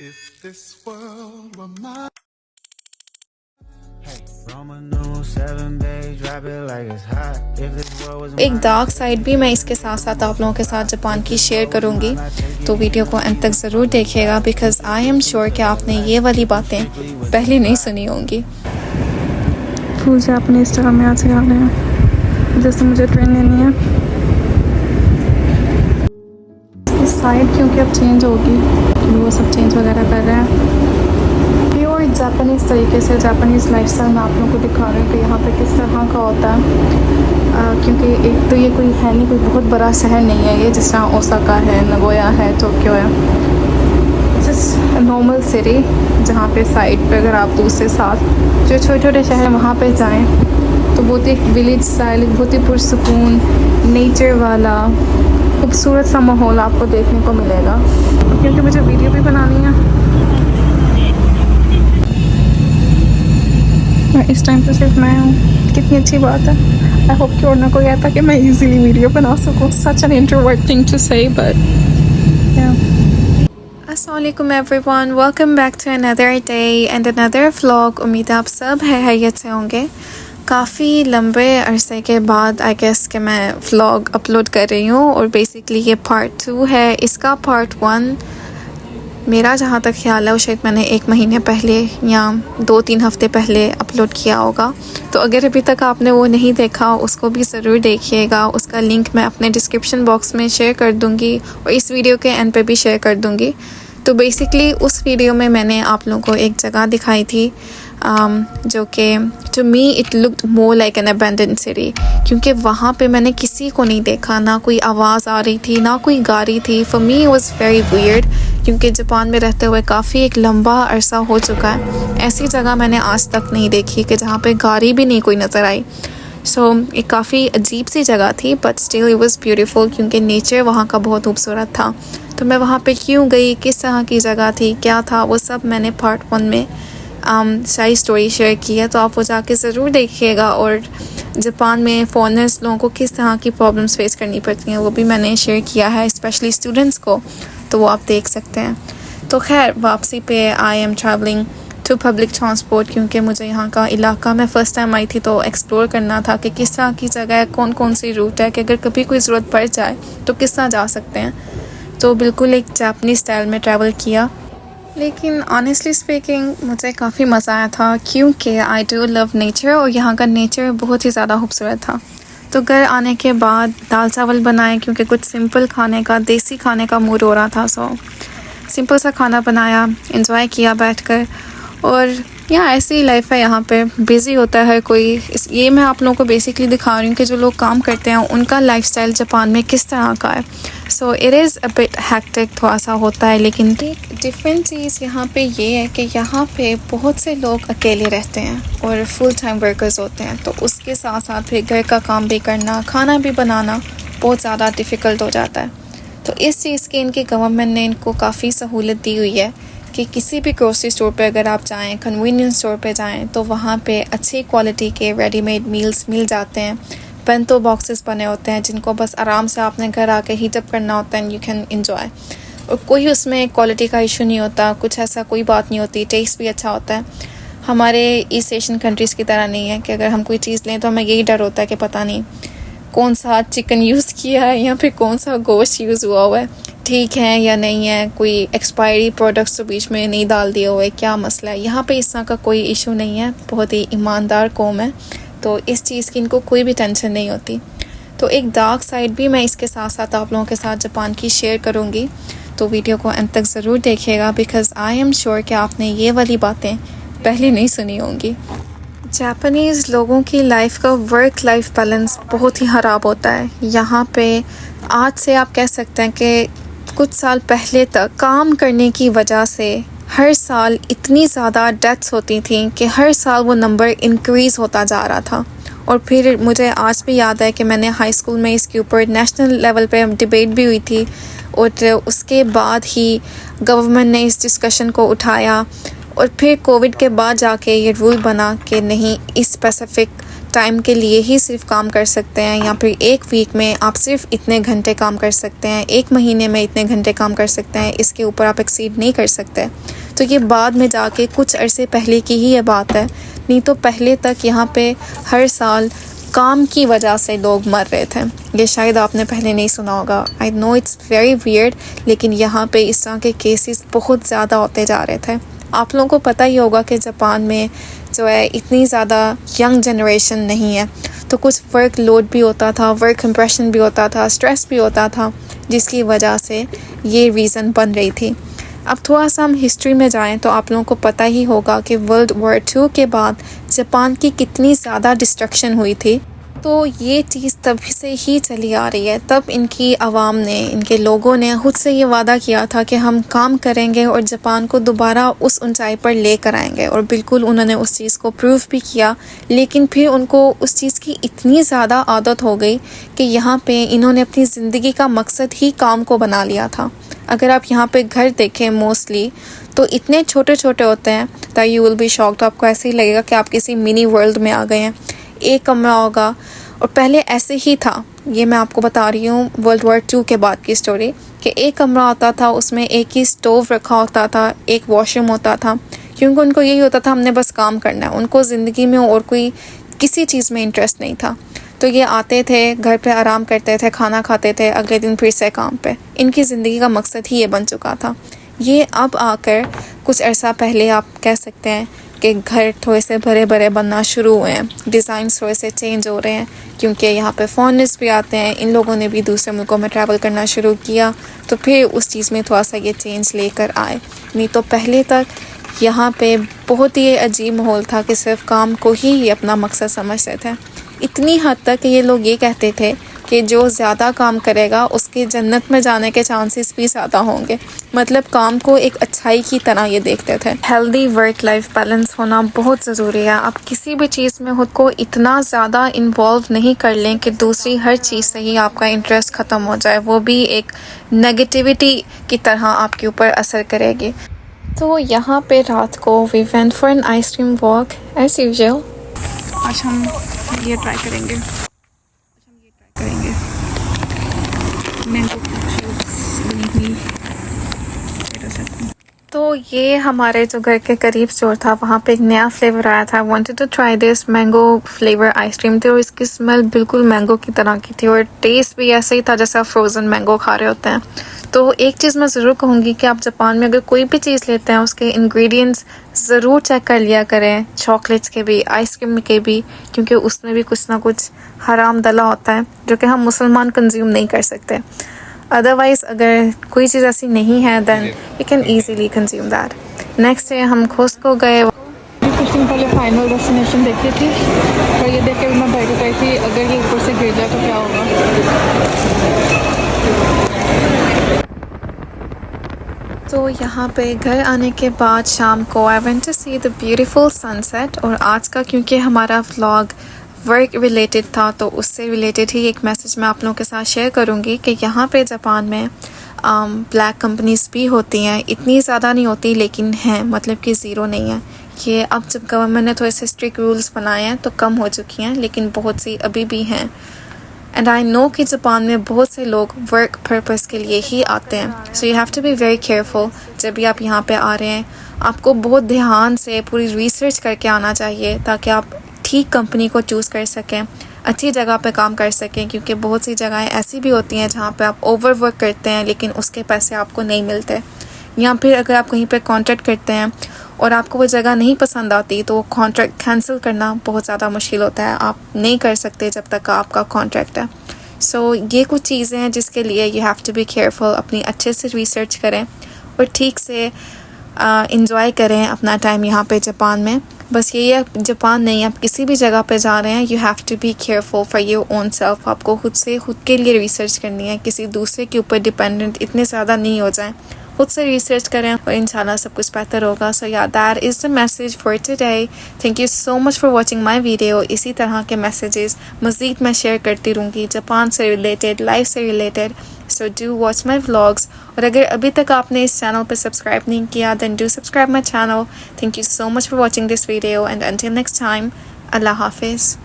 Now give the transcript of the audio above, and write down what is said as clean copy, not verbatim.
If this world were mine. एक dark side भी मैं इसके साथ साथ आप लोगों के साथ जापान की शेयर करूंगी, तो वीडियो को अंत तक ज़रूर देखिएगा बिकॉज़ आई एम श्योर कि आपने ये वाली बातें पहले नहीं सुनी होंगी। फुल जापानीज स्टाइल में आज आ रहे हैं, जैसे मुझे ट्रेन लेनी है। इस साइड क्योंकि अब चेंज होगी, वो सब चेंज वगैरह कर रहे हैं। प्योर जापानीज़ तरीके से जापानीज़ लाइफस्टाइल मैं आप लोगों को दिखा रही हूँ कि यहाँ पे किस तरह का होता है। क्योंकि एक तो ये कोई है नहीं, कोई बहुत बड़ा शहर नहीं है ये, जिस तरह ओसाका है, नगोया है, टोक्यो है। जस्ट नॉर्मल सिटी जहाँ पे साइड पे अगर आप दूसरे साथ जो छोटे छोटे शहर वहाँ पे जाएं तो बहुत एक विलेज स्टाइल, बहुत ही पुरसुकून नेचर वाला खूबसूरत सा माहौल आपको देखने को मिलेगा। क्योंकि मुझे वीडियो भी बनानी है और इस टाइम पे सिर्फ मैं हूँ, कितनी अच्छी बात है। आई होप कि और ना कोई आता कि मैं इजीली वीडियो बना सकूँ। Such an introvert thing to say, but अस्सलामुअलैकुम everyone, welcome back to another day and another vlog. उम्मीद है आप सब हैरियत से होंगे। काफ़ी लंबे अरसे के बाद आई गेस कि मैं व्लॉग अपलोड कर रही हूँ और बेसिकली ये पार्ट 2 है। इसका पार्ट 1 मेरा जहाँ तक ख्याल है वो शायद मैंने 1 महीने पहले या 2-3 हफ़्ते पहले अपलोड किया होगा। तो अगर अभी तक आपने वो नहीं देखा उसको भी ज़रूर देखिएगा। उसका लिंक मैं अपने डिस्क्रिप्शन बॉक्स में शेयर कर दूँगी और इस वीडियो के एंड पे भी शेयर कर दूँगी। तो बेसिकली उस वीडियो में मैंने आप लोगों को एक जगह दिखाई थी जो कि to me it looked more like an abandoned city, क्योंकि वहाँ पे मैंने किसी को नहीं देखा, ना कोई आवाज़ आ रही थी, ना कोई गाड़ी थी। For me it was very weird, क्योंकि जापान में रहते हुए काफ़ी एक लंबा अरसा हो चुका है। ऐसी जगह मैंने आज तक नहीं देखी कि जहाँ पे गाड़ी भी नहीं कोई नज़र आई। सो एक काफ़ी अजीब सी जगह थी, but still it was beautiful, क्योंकि नेचर वहाँ का बहुत खूबसूरत था। तो मैं वहाँ पे क्यों गई, किस तरह की जगह थी, क्या था, वो सब मैंने पार्ट 1 में सारी स्टोरी शेयर की है। तो आप वो जाके ज़रूर देखिएगा। और जापान में फॉरेनर्स लोगों को किस तरह की प्रॉब्लम्स फेस करनी पड़ती हैं वो भी मैंने शेयर किया है, स्पेशली स्टूडेंट्स को, तो वो आप देख सकते हैं। तो खैर वापसी पे I am travelling to public transport, क्योंकि मुझे यहाँ का इलाका मैं फ़र्स्ट टाइम आई थी तो एक्सप्लोर करना था कि किस तरह की जगह है, कौन कौन सी रूट है, कि अगर कभी कोई ज़रूरत पड़ जाए तो किस तरह जा सकते हैं। तो बिल्कुल एक जापानी स्टाइल में ट्रैवल किया, लेकिन ऑनेस्टली स्पीकिंग मुझे काफ़ी मज़ा आया था, क्योंकि आई डू लव नेचर और यहाँ का नेचर बहुत ही ज़्यादा खूबसूरत था। तो घर आने के बाद दाल चावल बनाए, क्योंकि कुछ सिंपल खाने का, देसी खाने का मूड हो रहा था। सो सिंपल सा खाना बनाया, एंजॉय किया बैठकर। और यहाँ ऐसी लाइफ है, यहाँ पे बिज़ी होता है हर कोई। ये मैं आप लोगों को बेसिकली दिखा रही हूँ कि जो लोग काम करते हैं उनका लाइफस्टाइल जापान में किस तरह का है। So it is a bit hectic, थोड़ा सा होता है। लेकिन एक डिफरेंट चीज़ यहाँ पे ये है कि यहाँ पे बहुत से लोग अकेले रहते हैं और फुल टाइम वर्कर्स होते हैं। तो उसके साथ साथ फिर घर का काम भी करना, खाना भी बनाना बहुत ज़्यादा डिफ़िकल्ट हो जाता है। तो इस चीज़ की इनकी गवर्नमेंट ने इनको काफ़ी सहूलत दी हुई है कि किसी भी ग्रोसरी स्टोर पे अगर आप जाएं, कन्वीनियंस स्टोर पे जाएं, तो वहाँ पे अच्छी क्वालिटी के रेडीमेड मील्स मिल जाते हैं। बेंतो बॉक्सेस बने होते हैं जिनको बस आराम से आपने घर आके हीट अप करना होता है एंड यू कैन एंजॉय। और कोई उसमें क्वालिटी का इशू नहीं होता, कुछ ऐसा कोई बात नहीं होती, टेस्ट भी अच्छा होता है। हमारे ईस्ट एशियन कंट्रीज़ की तरह नहीं है कि अगर हम कोई चीज़ लें तो हमें यही डर होता है कि पता नहीं कौन सा चिकन यूज़ किया है या फिर कौन सा गोश्त यूज़ हुआ हुआ है, ठीक है या नहीं है, कोई एक्सपायरी प्रोडक्ट्स तो बीच में नहीं डाल दिए हुए, क्या मसला है। यहाँ पे इस तरह का कोई इशू नहीं है, बहुत ही ईमानदार कौम है, तो इस चीज़ की इनको कोई भी टेंशन नहीं होती। तो एक डार्क साइड भी मैं इसके साथ साथ आप लोगों के साथ जापान की शेयर करूँगी, तो वीडियो को अंत तक ज़रूर देखिएगा बिकॉज़ आई एम श्योर कि आपने ये वाली बातें पहले नहीं सुनी होंगी। जापानीज़ लोगों की लाइफ का वर्क लाइफ बैलेंस बहुत ही ख़राब होता है। यहाँ पे आज से आप कह सकते हैं कि कुछ साल पहले तक काम करने की वजह से हर साल इतनी ज़्यादा डेथ्स होती थी कि हर साल वो नंबर इंक्रीज़ होता जा रहा था। और फिर मुझे आज भी याद है कि मैंने हाई स्कूल में इसके ऊपर नेशनल लेवल पे डिबेट भी हुई थी और उसके बाद ही गवर्नमेंट ने इस डिस्कशन को उठाया और फिर कोविड के बाद जाके ये रूल बना कि नहीं, इस स्पेसिफिक टाइम के लिए ही सिर्फ काम कर सकते हैं, या फिर एक वीक में आप सिर्फ इतने घंटे काम कर सकते हैं, एक महीने में इतने घंटे काम कर सकते हैं, इसके ऊपर आप एक्सीड नहीं कर सकते। तो ये बाद में जाके कुछ अरसे पहले की ही ये बात है, नहीं तो पहले तक यहाँ पे हर साल काम की वजह से लोग मर रहे थे। ये शायद आपने पहले नहीं सुना होगा। I know it's very weird, लेकिन यहाँ पे इस तरह के केसेस बहुत ज़्यादा होते जा रहे थे। आप लोगों को पता ही होगा कि जापान में जो है इतनी ज़्यादा यंग जनरेशन नहीं है, तो कुछ वर्क लोड भी होता था, वर्क कंप्रेशन भी होता था, स्ट्रेस भी होता था, जिसकी वजह से ये रीज़न बन रही थी। अब थोड़ा सा हम हिस्ट्री में जाएं तो आप लोगों को पता ही होगा कि वर्ल्ड वॉर 2 के बाद जापान की कितनी ज़्यादा डिस्ट्रक्शन हुई थी। तो ये चीज़ तब से ही चली आ रही है। तब इनकी आवाम ने, इनके लोगों ने खुद से ये वादा किया था कि हम काम करेंगे और जापान को दोबारा उस ऊंचाई पर लेकर आएंगे, और बिल्कुल उन्होंने उस चीज़ को प्रूव भी किया। लेकिन फिर उनको उस चीज़ की इतनी ज़्यादा आदत हो गई कि यहाँ पे इन्होंने अपनी ज़िंदगी का मकसद ही काम को बना लिया था। अगर आप यहाँ पे घर देखें मोस्टली तो इतने छोटे छोटे होते हैं that you will be shocked. आपको ऐसे ही लगेगा कि आप किसी मिनी वर्ल्ड में आ गए हैं। एक कमरा होगा, और पहले ऐसे ही था, ये मैं आपको बता रही हूँ वर्ल्ड वॉर 2 के बाद की स्टोरी, कि एक कमरा होता था, उसमें एक ही स्टोव रखा होता था, एक वॉशरूम होता था, क्योंकि उनको यही होता था हमने बस काम करना है। उनको ज़िंदगी में और कोई किसी चीज़ में इंटरेस्ट नहीं था। तो ये आते थे, घर पे आराम करते थे, खाना खाते थे, अगले दिन फिर से काम पे। इनकी ज़िंदगी का मकसद ही ये बन चुका था। ये अब आकर कुछ अर्सा पहले आप कह सकते हैं कि घर थोड़े से बड़े बड़े बनना शुरू हुए हैं, डिज़ाइन थोड़े से चेंज हो रहे हैं, क्योंकि यहाँ पे फॉरेनर्स भी आते हैं। इन लोगों ने भी दूसरे मुल्कों में ट्रैवल करना शुरू किया, तो फिर उस चीज़ में थोड़ा सा ये चेंज लेकर आए। नहीं तो पहले तक यहाँ पे बहुत ही अजीब माहौल था कि सिर्फ काम को ही अपना मकसद समझते थे। इतनी हद तक ये लोग ये कहते थे कि जो ज़्यादा काम करेगा उसके जन्नत में जाने के चांसेस भी ज़्यादा होंगे। मतलब काम को एक अच्छाई की तरह ये देखते थे। हेल्दी वर्क लाइफ बैलेंस होना बहुत ज़रूरी है। आप किसी भी चीज़ में खुद को इतना ज़्यादा इन्वॉल्व नहीं कर लें कि दूसरी हर चीज़ से ही आपका इंटरेस्ट ख़त्म हो जाए, वो भी एक नेगेटिविटी की तरह आपके ऊपर असर करेगी। तो यहाँ पे रात को we went for an ice cream walk as usual. आज हम ये ट्राई करेंगे, मैंगो तो ये हमारे जो घर के करीब स्टोर था, वहाँ पे एक नया फ्लेवर आया था। Wanted to try this mango flavour ice cream थी, और इसकी स्मेल बिल्कुल मैंगो की तरह की थी, और टेस्ट भी ऐसे ही था जैसे आप फ्रोज़न मैंगो खा रहे होते हैं। तो एक चीज़ मैं ज़रूर कहूँगी कि आप जापान में अगर कोई भी चीज़ लेते हैं उसके इंग्रेडिएंट्स ज़रूर चेक कर लिया करें, चॉकलेट्स के भी, आइसक्रीम के भी, क्योंकि उसमें भी कुछ ना कुछ हराम डला होता है जो कि हम मुसलमान कंज्यूम नहीं कर सकते। अदरवाइज़ अगर कोई चीज़ ऐसी नहीं है then you can easily consume that. Next day हम खुस्को गए। कुछ दिन पहले फाइनल डेस्टिनेशन देखी थी, और ये देख के मैं बैठ गई थी अगर ये ऊपर से गिर जाए तो क्या होगा। तो यहाँ पे घर आने के बाद शाम को I went to see the beautiful sunset. और आज का क्योंकि हमारा व्लॉग वर्क रिलेटेड था, तो उससे रिलेटेड ही एक मैसेज मैं आप लोगों के साथ शेयर करूँगी कि यहाँ पे जापान में ब्लैक कंपनीज़ भी होती हैं। इतनी ज़्यादा नहीं होती लेकिन हैं, मतलब कि ज़ीरो नहीं है। ये अब जब गवर्नमेंट ने थोड़े से स्ट्रिक्ट रूल्स बनाए हैं तो कम हो चुकी हैं, लेकिन बहुत सी अभी भी हैं। एंड आई नो कि जापान में बहुत से लोग वर्क पर्पस के लिए ही आते हैं। So you have to be very careful. जब भी आप यहाँ पे आ रहे हैं, आपको बहुत ध्यान से पूरी रिसर्च करके आना चाहिए, ताकि आप ठीक कंपनी को चूज़ कर सकें, अच्छी जगह पे काम कर सकें। क्योंकि बहुत सी जगहें ऐसी भी होती हैं जहाँ पे आप ओवर वर्क करते हैं लेकिन उसके पैसे आपको नहीं मिलते। या फिर अगर आप कहीं पे कॉन्ट्रैक्ट करते हैं और आपको वो जगह नहीं पसंद आती, तो वो कॉन्ट्रैक्ट कैंसिल करना बहुत ज़्यादा मुश्किल होता है। आप नहीं कर सकते जब तक आपका कॉन्ट्रैक्ट है। सो ये कुछ चीज़ें हैं जिसके लिए you have to be careful. अपनी अच्छे से रिसर्च करें और ठीक से इंजॉय करें अपना टाइम यहाँ पे जापान में। बस यही है, जापान नहीं, आप किसी भी जगह पे जा रहे हैं, you have to be careful for your own self. आपको खुद से खुद के लिए रिसर्च करनी है, किसी दूसरे के ऊपर डिपेंडेंट इतने ज़्यादा नहीं हो जाएं। खुद से रिसर्च करें और इंशाल्लाह सब कुछ बेहतर होगा। सो या that is the message for today. Thank you so much for watching my video. इसी तरह के मैसेजेस मज़ीद मैं शेयर करती रहूँगी, जापान से रिलेटेड, लाइफ से related. So do watch my vlogs. और अगर अभी तक आपने इस चैनल पर सब्सक्राइब नहीं किया then do subscribe my channel. Thank you so much for watching this video and until next time, अल्लाह हाफिज़।